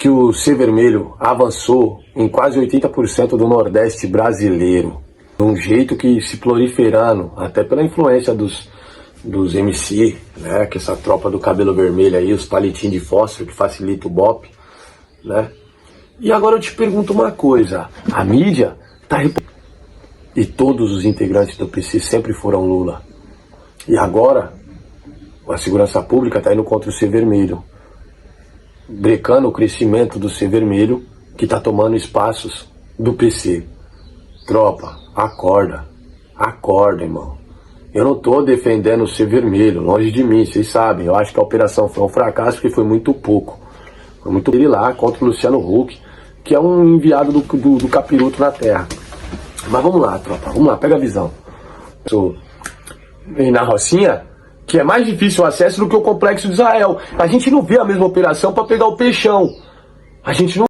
que o C Vermelho avançou em quase 80% do Nordeste brasileiro, de um jeito que se proliferando, até pela influência dos MC, né, que essa tropa do cabelo vermelho aí, os palitinhos de fósforo que facilita o bop, né? E agora eu te pergunto uma coisa, a mídia tá e todos os integrantes do PC sempre foram Lula. E agora a segurança pública tá indo contra o C Vermelho, brecando o crescimento do C Vermelho, que tá tomando espaços do PC. Tropa, acorda, irmão. Eu não tô defendendo o C Vermelho, longe de mim, vocês sabem. Eu acho que a operação foi um fracasso porque foi muito pouco. Foi muito ele lá contra o Luciano Huck, que é um enviado do Capiroto na Terra. Mas vamos lá, tropa, vamos lá, pega a visão. E na Rocinha, que é mais difícil o acesso do que o Complexo de Israel. A gente não vê a mesma operação para pegar o Peixão. A gente não